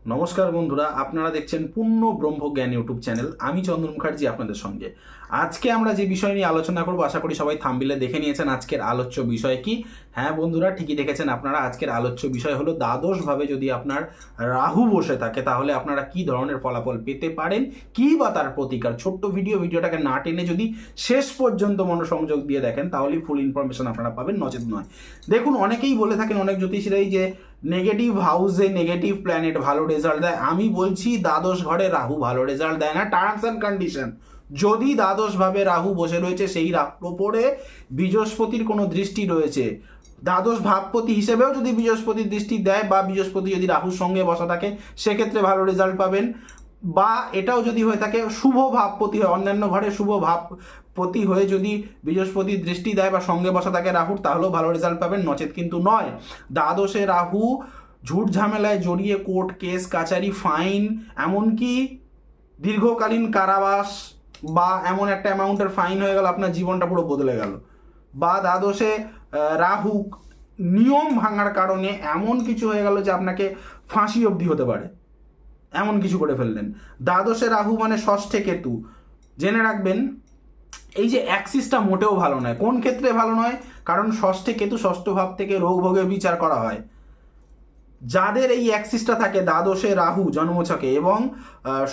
নমস্কার বন্ধুরা, আপনারা দেখছেন পূর্ণ ব্রহ্মজ্ঞান ইউটিউব চ্যানেল। আমি চন্দন মুখার্জি আপনাদের সঙ্গে। আজকে আমরা যে বিষয় নিয়ে আলোচনা করব, আশা করি সবাই থাম্বনেলে দেখে নিয়েছেন আজকের আলোচ্য বিষয় কি। হ্যাঁ বন্ধুরা, ঠিকই দেখেছেন আপনারা। আজকের আলোচ্য বিষয় হলো দ্বাদশভাবে যদি আপনার রাহু বসে থাকে তাহলে আপনারা কি ধরনের ফলাফল পেতে পারেন, কি বা তার প্রতিকার। ছোট্ট ভিডিওটাকে না টেনে যদি শেষ পর্যন্ত মনোসংযোগ দিয়ে দেখেন তাহলেই ফুল ইনফরমেশন আপনারা পাবেন, নচেত নয়। দেখুন, অনেকেই বলে থাকেন, অনেক জ্যোতিষীরাই, যে নেগেটিভ হাউসে নেগেটিভ প্ল্যানেট ভালো রেজাল্ট দেয়। আমি বলছি দ্বাদশ ঘরে রাহু ভালো রেজাল্ট দেয় না। টার্মস অ্যান্ড কন্ডিশন, যদি দ্বাদশভাবে রাহু বসে রয়েছে, সেই রাহুর ওপরে বৃহস্পতির কোনো দৃষ্টি রয়েছে, দ্বাদশ ভাবপতি হিসেবেও যদি বৃহস্পতির দৃষ্টি দেয়, বা বৃহস্পতি যদি রাহুর সঙ্গে বসা থাকে, সেক্ষেত্রে ভালো রেজাল্ট পাবেন। বা এটাও যদি হয়ে থাকে শুভ ভাবপতি হয়, অন্যান্য ঘরে শুভ ভাবপতি হয়ে যদি বৃহস্পতির দৃষ্টি দেয় বা সঙ্গে বসা থাকে রাহুর, তাহলেও ভালো রেজাল্ট পাবেন, নচেত কিন্তু নয়। দ্বাদশে রাহু ঝুট ঝামেলায় জড়িয়ে কোর্ট কেস কাচারি, ফাইন, এমনকি দীর্ঘকালীন কারাবাস বা এমন একটা অ্যামাউন্টের ফাইন হয়ে গেল, আপনার জীবনটা পুরো বদলে গেল। বা দ্বাদশে রাহু নিয়ম ভাঙার কারণে এমন কিছু হয়ে গেল যে আপনাকে ফাঁসি অবধি হতে পারে, এমন কিছু করে ফেললেন। দ্বাদশে রাহু মানে ষষ্ঠে কেতু। জেনে রাখবেন, এই যে অ্যাক্সিসটা মোটেও ভালো নয়। কোন ক্ষেত্রে ভালো নয়? কারণ ষষ্ঠে কেতু, ষষ্ঠ ভাব থেকে রোগ ভোগের বিচার করা হয়। যাদের এই অ্যাক্সিসটা থাকে দ্বাদশে রাহু জন্মছকে এবং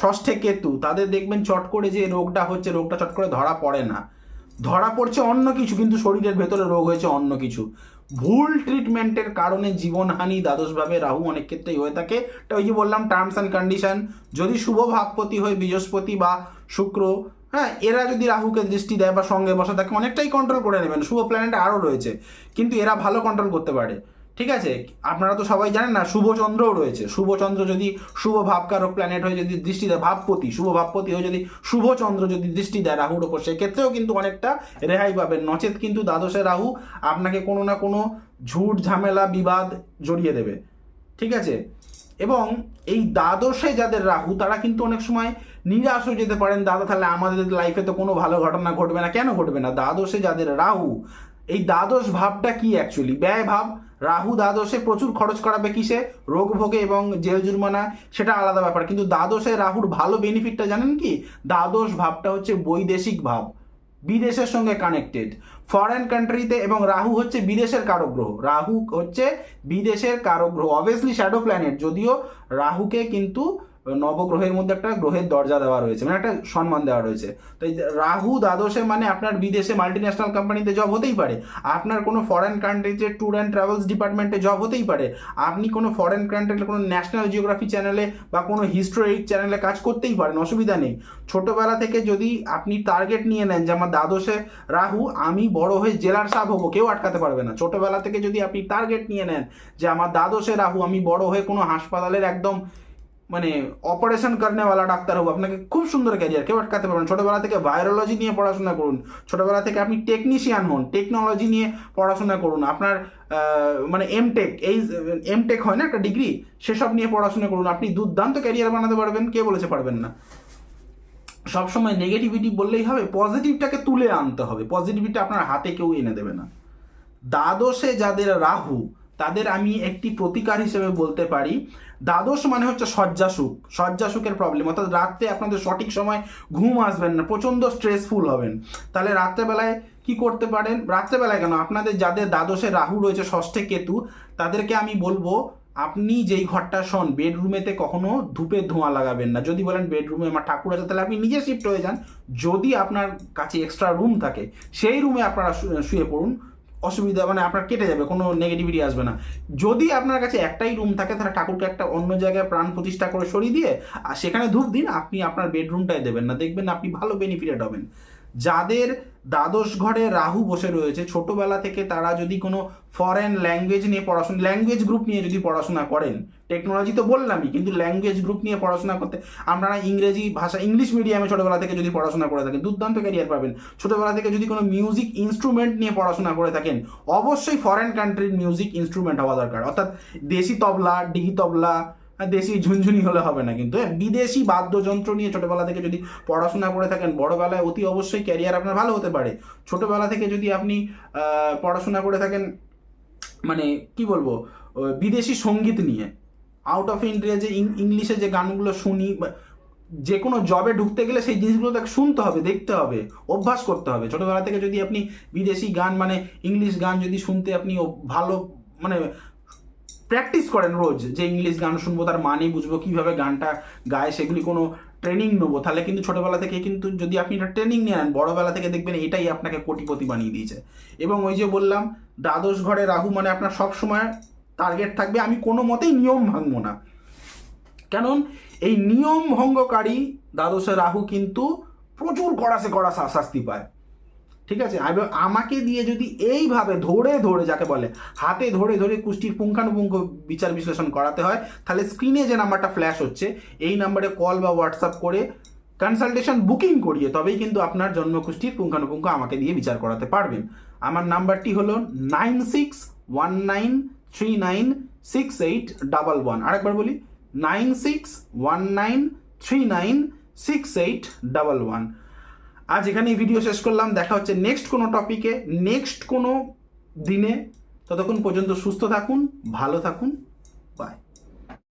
ষষ্ঠে কেতু, তাদের দেখবেন চট করে যে রোগটা হচ্ছে, রোগটা চট করে ধরা পড়ে না। ধরা পড়ছে অন্য কিছু, কিন্তু শরীরের ভেতরে রোগ হয়েছে অন্য কিছু। ভুল ট্রিটমেন্টের কারণে জীবনহানি দ্বাদশভাবে রাহু অনেক ক্ষেত্রেই হয়ে থাকে। এটা ওই যে বললাম, টার্মস অ্যান্ড কন্ডিশন। যদি শুভ ভাবপতি হয় বৃহস্পতি বা শুক্র, হ্যাঁ, এরা যদি রাহুকে দৃষ্টি দেয় বা সঙ্গে বসা থাকে, অনেকটাই কন্ট্রোল করে নেবেন। শুভ প্ল্যানেট আরও রয়েছে, কিন্তু এরা ভালো কন্ট্রোল করতে পারে। ঠিক আছে, আপনারা তো সবাই জানেন না, শুভচন্দ্রও রয়েছে। শুভচন্দ্র যদি শুভ ভাবকারক প্ল্যানেট হয়ে যদি দৃষ্টি দেয়, ভাবপতি, শুভ ভাবপতি হয়ে যদি শুভচন্দ্র যদি দৃষ্টি দেয় রাহুর ওপর, সেক্ষেত্রেও কিন্তু অনেকটা রেহাই পাবেন। নচেত কিন্তু দ্বাদশে রাহু আপনাকে কোনো না কোনো ঝুট ঝামেলা বিবাদ জড়িয়ে দেবে। ঠিক আছে, এবং এই দ্বাদশে যাদের রাহু, তারা কিন্তু অনেক সময় নিরাশ হয়ে যেতে পারেন। দাদা, তাহলে আমাদের লাইফে তো কোনো ভালো ঘটনা ঘটবে না। কেন ঘটবে না? দ্বাদশে যাদের রাহু, এই দ্বাদশ ভাবটা কি অ্যাকচুয়ালি? ব্যয় ভাব। রাহু দ্বাদশে প্রচুর খরচ করাবে কিসে? রোগ ভোগে এবং জেল জুরমানা, সেটা আলাদা ব্যাপার। কিন্তু দ্বাদশে রাহুর ভালো বেনিফিটটা জানেন কি? দ্বাদশ ভাবটা হচ্ছে বৈদেশিক ভাব, বিদেশের সঙ্গে কানেক্টেড, ফরেন কান্ট্রিতে। এবং রাহু হচ্ছে বিদেশের কারক গ্রহ। রাহু হচ্ছে বিদেশের কারক গ্রহ, অবভিয়াসলি শ্যাডো প্ল্যানেট, যদিও রাহুকে কিন্তু নবগ্রহের মধ্যে একটা গ্রহের দরজা দেওয়া রয়েছে, মানে একটা সম্মান দেওয়া রয়েছে। তো এই রাহু দ্বাদশে মানে আপনার বিদেশে মাল্টিন্যাশনাল কোম্পানিতে জব হতেই পারে, আপনার কোনো ফরেন কান্ট্রিতে ট্যুর অ্যান্ড ট্রাভেলস ডিপার্টমেন্টে জব হতেই পারে, আপনি কোনো ফরেন কান্ট্রিতে কোনো ন্যাশনাল জিওগ্রাফি চ্যানেলে বা কোনো হিস্টোরিক চ্যানেলে কাজ করতেই পারেন, অসুবিধা নেই। ছোটোবেলা থেকে যদি আপনি টার্গেট নিয়ে নেন যে আমার দ্বাদশে রাহু, আমি বড় হয়ে জেলার সাহেব হবো, কেউ আটকাতে পারবে না। ছোটোবেলা থেকে যদি আপনি টার্গেট নিয়ে নেন যে আমার দ্বাদশে রাহু, আমি বড় হয়ে কোনো হাসপাতালের একদম মানে অপারেশন করনেওয়ালা ডাক্তার হবো, আপনাকে খুব সুন্দর ক্যারিয়ার, কেউ আটকাতে পারবেন। ছোটোবেলা থেকে ভাইরোলজি নিয়ে পড়াশোনা করুন, ছোটোবেলা থেকে আপনি টেকনিশিয়ান হন, টেকনোলজি নিয়ে পড়াশোনা করুন, আপনার মানে এমটেক, এই এমটেক হয় না একটা ডিগ্রি, সেসব নিয়ে পড়াশোনা করুন, আপনি দুর্দান্ত ক্যারিয়ার বানাতে পারবেন। কে বলেছে পারবেন না? সবসময় নেগেটিভিটি বললেই হবে? পজিটিভটাকে তুলে আনতে হবে। পজিটিভিটি আপনার হাতে কেউ এনে দেবে না। দ্বাদশে যাদের রাহু, তাদের আমি একটি প্রতিকার হিসেবে বলতে পারি, দ্বাদশ মানে হচ্ছে শয্যাসুখ, শয্যাসুখের প্রবলেম, অর্থাৎ রাত্রে আপনাদের সঠিক সময় ঘুম আসবেন না, প্রচণ্ড স্ট্রেসফুল হবেন। তাহলে রাত্রেবেলায় কি করতে পারেন? রাত্রেবেলায় কেন, আপনাদের যাদের দ্বাদশে রাহু রয়েছে, ষষ্ঠে কেতু, তাদেরকে আমি বলবো, আপনি যেই ঘরটা শোন, বেডরুমেতে কখনো ধূপের ধোঁয়া লাগাবেন না। যদি বলেন বেডরুমে আমার ঠাকুর আছে, তাহলে আপনি নিজে শিফট হয়ে যান। যদি আপনার কাছে এক্সট্রা রুম থাকে, সেই রুমে আপনারা শুয়ে পড়ুন, অসুবিধা মানে আপনার কেটে যাবে, কোনো নেগেটিভিটি আসবে না। যদি আপনার কাছে একটাই রুম থাকে, তাহলে ঠাকুরকে একটা অন্য জায়গায় প্রাণ প্রতিষ্ঠা করে সরিয়ে দিয়ে আর সেখানে ধূপ দিন, আপনি আপনার বেডরুমটায় দেবেন না, দেখবেন আপনি ভালো বেনিফিটেড হবেন। যাদের দ্বাদশ ঘরে রাহু বসে রয়েছে, ছোটবেলা থেকে তারা যদি কোনো ফরেন ল্যাঙ্গুয়েজ নিয়ে পড়াশোনা, ল্যাঙ্গুয়েজ গ্রুপ নিয়ে যদি পড়াশোনা করেন, টেকনোলজি তো বললামই, কিন্তু ল্যাঙ্গুয়েজ গ্রুপ নিয়ে পড়াশোনা করতে, আপনারা ইংরেজি ভাষা, ইংলিশ মিডিয়ামে ছোটবেলা থেকে যদি পড়াশোনা করে থাকেন, দুর্দান্ত ক্যারিয়ার পাবেন। ছোটবেলা থেকে যদি কোনো মিউজিক ইনস্ট্রুমেন্ট নিয়ে পড়াশোনা করে থাকেন, অবশ্যই ফরেন কান্ট্রির মিউজিক ইনস্ট্রুমেন্ট হওয়া দরকার, অর্থাৎ দেশি তবলা, ডিগি তবলা, দেশি ঝুনঝুনি হলে হবে না, কিন্তু বিদেশি বাদ্যযন্ত্র নিয়ে ছোটবেলা থেকে যদি পড়াশোনা করে থাকেন, বড়বেলায় অতি অবশ্যই ক্যারিয়ার আপনার ভালো হতে পারে। ছোটবেলা থেকে যদি আপনি পড়াশোনা করে থাকেন, মানে কি বলবো, বিদেশি সঙ্গীত নিয়ে, আউট অফ ইন্ডিয়া যে ইংলিশে যে গানগুলো শুনি, যে কোনো জবে ঢুকতে গেলে সেই জিনিসগুলো তাকে শুনতে হবে, দেখতে হবে, অভ্যাস করতে হবে। ছোটোবেলা থেকে যদি আপনি বিদেশি গান মানে ইংলিশ গান যদি শুনতে আপনি ভালো মানে প্র্যাকটিস করেন রোজ, যে ইংলিশ গান শুনবো, তার মানে বুঝবো, কীভাবে গানটা গায়, সেগুলি কোনো ট্রেনিং নেবো, তাহলে কিন্তু ছোটোবেলা থেকে কিন্তু যদি আপনি এটা ট্রেনিং নিয়ে নেন, বড়োবেলা থেকে দেখবেন এটাই আপনাকে কোটিপতি বানিয়ে দিয়েছে। এবং ওই যে বললাম দ্বাদশ ঘরে রাহু, মানে আপনার সবসময় টার্গেট থাকবে আমি কোনো মতেই নিয়ম ভাঙবো না। কারণ এই নিয়ম ভঙ্গকারী দ্বাদশে রাহু কিন্তু প্রচুর কড়াসে কড়া শাস্তি পায়, ঠিক আছে। আমাকে দিয়ে যদি এইভাবে ধরে ধরে, যাকে বলে হাতে ধরে ধরে কুষ্টির পুঙ্খানুপুঙ্খ বিচার বিশ্লেষণ করাতে হয়, তাহলে স্ক্রিনে যে নাম্বারটা ফ্ল্যাশ হচ্ছে এই নাম্বারে কল বা হোয়াটসঅ্যাপ করে কনসালটেশন বুকিং করিয়ে তবেই কিন্তু আপনার জন্মকুষ্ঠির পুঙ্খানুপুঙ্খ আমাকে দিয়ে বিচার করাতে পারবেন। আমার নাম্বারটি হলো 9619396811। আরেকবার বলি 9619396811। আজ এখানেই ভিডিও শেষ করলাম, দেখা হচ্ছে নেক্সট কোনো টপিকে, নেক্সট কোনো দিনে। ততক্ষণ পর্যন্ত সুস্থ থাকুন, ভালো থাকুন,